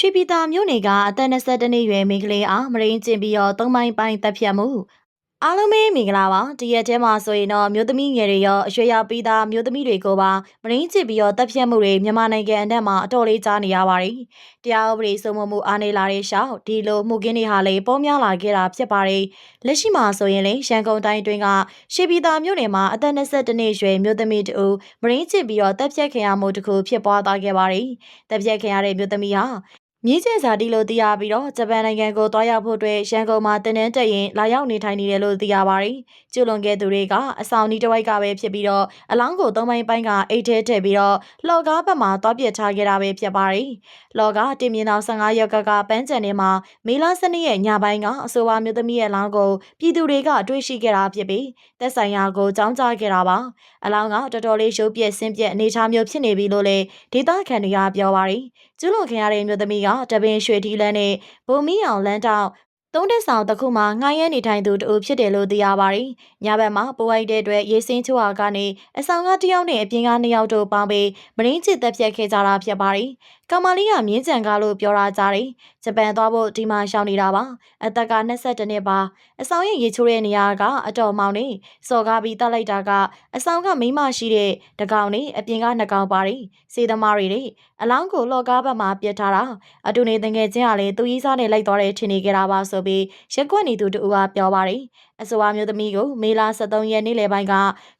ချွေပြည်သာမြို့နယ်ကအသက်22နှစ်ရွယ်မိန်းကလေးအားမရင်းကျင်ပြီးတော့၃ပိုင်းတပ်ဖြတ်မှုအားလုံးပဲမင်္ဂလာပါတရက်တည်းမှာဆိုရင်တော့မြို့သမီးငယ်တွေရောအရွယ်ရောက်ပြီးသားမြို့သမီးတွေကိုပါမရင်းကျင်ပြီးတော့တပ်ဖြတ်မှုတွေမြန်မာနိုင်ငံအနှံ့မှာအတော်လေးကြားနေရပါတယ်တရားဥပဒေစိုးမိုးမှုအားနည်းလာတဲ့ရှောက်ဒီလိုမှုကင်းတွေဟာလည်းပေါများလာခဲ့တာဖြစ်ပါတယ်လက်ရှိမှာဆိုရင်လေရန်ကုန်တိုင်းအတွင်းကရှေပြည်သာမြို့နယ်မှာအသက်22နှစ်ရွယ်မြို့သမီးတူမရင်းကျင်ပြီးတော့တပ်ဖြတ်ခံရမှုတစ်ခုဖြစ်ပွားသွားခဲ့ပါတယ်တပ်ဖြတ်ခံရတဲ့မြို့သမီးဟာမြင်းကျင်စာတီလို့သိရပြီးတော့ဂျပန်နိုင်ငံကိုတွားရောက်ဖို့အတွက်ရန်ကုန်မှာတင်နန်းတက်ရင်လာရောက်နေထိုင်နေတယ်လို့သိရပါတယ်။ကျူလွန်ခဲ့သူတွေကအဆောင်နီးတစ်ဝိုက်ကပဲဖြစ်ပြီးတော့အလောင်းကို၃ပိုင်းကအိတ်ထဲထည့်ပြီးတော့လော်ကားဘက်မှာတွားပစ်ထားခဲ့တာပဲဖြစ်ပါတယ်။လော်ကားတင်မြင့်တော်15ရက်ကပန်းချန်ထဲမှာမေလ12ရက်ညပိုင်းကအဆိုပါမျိုးသမီးရဲ့အလောင်းကိုပြည်သူတွေကတွေ့ရှိခဲ့တာဖြစ်ပြီးသက်ဆိုင်ရာကိုကြောင်းကြားခဲ့တာပါ။အလောင်းကတော်တော်လေးရုပ်ပြက်ဆင်းပြက်အနေချာမျိုးဖြစ်နေပြီလို့လည်းဒေသခံတွေကပြောပါတယ်။ကျူလွန်ခင်ရတဲ့မျိုးသမီးကတပင်ရွှေထီးလန်းနဲ့ဘုံမီအောင်လန်းတောင်သုံးတက်ဆောင်တစ်ခုမှငှားရမ်းနေထိုင်သူတူဖြစ်တယ်လို့သိရပါတယ်။ညဘက်မှာပိုးအိုက်တဲ့အတွက်ရေစင်းချိုးဟာကနေအဆောင်ကတစ်ယောက်နဲ့အပြင်က2ယောက်တို့ပေါင်းပြီးမရင်းချစ်သက်ပြက်ခဲ့ကြတာဖြစ်ပါတယ်။ကမာလီကမြင်းကြံကားလို့ပြောတာကြားတယ်။ဂျပန်သွားဖို့ဒီမှာရှောင်နေတာပါ။အသက်က22နှစ်ပါ။အဆောင်ရဲ့ရေချိုးတဲ့နေရာကအတော်မောင်းနေစော်ကားပြီးတက်လိုက်တာကအဆောင်ကမိမရှိတဲ့တကောင်နဲ့အပြင်က2ကောင်ပါတယ်။စေသမားတွေအလောင်းကိုလော်ကားဘက်မှာပြစ်ထားတာအတူနေတငယ်ချင်းကလည်းသူကြီးစားနဲ့လိုက်သွားတယ်ထင်နေကြတာပါဆိုပြီးရက်ကွက်နေသူတူကပြောပါတယ်အဆိုအမျိုးသမီးကိုမေလ23ရက်နေ့လယ်ပိုင်းက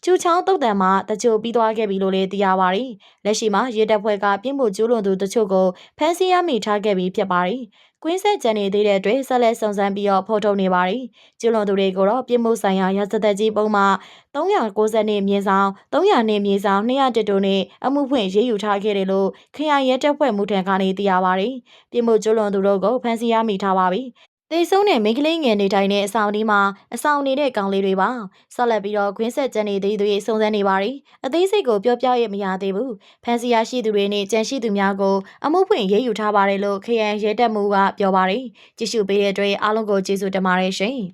ကျူချောင်းတုတ်တံမှာတချို့ပြီးသွားခဲ့ပြီလို့လည်းသိရပါတယ်လက်ရှိမှာရေတပ်ဖွဲ့ကပြင်းမှုကျူးလွန်သူတချို့ကိုဖမ်းဆီးရမိထားခဲ့ပြီးဖြစ်ပါတယ်ကွင်းဆက်ကြံနေသေးတဲ့အတွက်ဆက်လက်စုံစမ်းပြီးတော့ဖော်ထုတ်နေပါတယ်ကျူးလွန်သူတွေကိုတော့ပြင်းမှုဆိုင်ရာရာဇသက်ကြီးပုံမှာ390နှစ်မြင်းဆောင်300နှစ်မြင်းဆောင်200တို့နဲ့အမှုဖွင့်ရေးယူထားခဲ့တယ်လို့ခရိုင်ရဲတပ်ဖွဲ့မှုထံကနေသိရပါတယ်။ပြည်မှုကျူးလွန်သူတို့ကိုဖမ်းဆီးရမိထားပါပြီ။တေဆုံးတဲ့မိန်းကလေးငယ်နေထိုင်တဲ့အဆောင်ဒီမှာအဆောင်နေတဲ့ကောင်လေးတွေပါ။ဆက်လက်ပြီးတော့ခွင်းဆက်ကျန်နေသေးသူတွေစုံစမ်းနေပါတယ်။အသေးစိတ်ကိုပြောပြရမရသေးဘူး။ဖမ်းဆီးရရှိသူတွေနဲ့ကြံရှိသူများကိုအမှုဖွင့်ရေးယူထားပါတယ်လို့ခရိုင်ရဲတပ်မှုကပြောပါတယ်။ကြည့်ရှုပေးတဲ့အတွက်အားလုံးကိုကျေးဇူးတင်ပါတယ်ရှင်။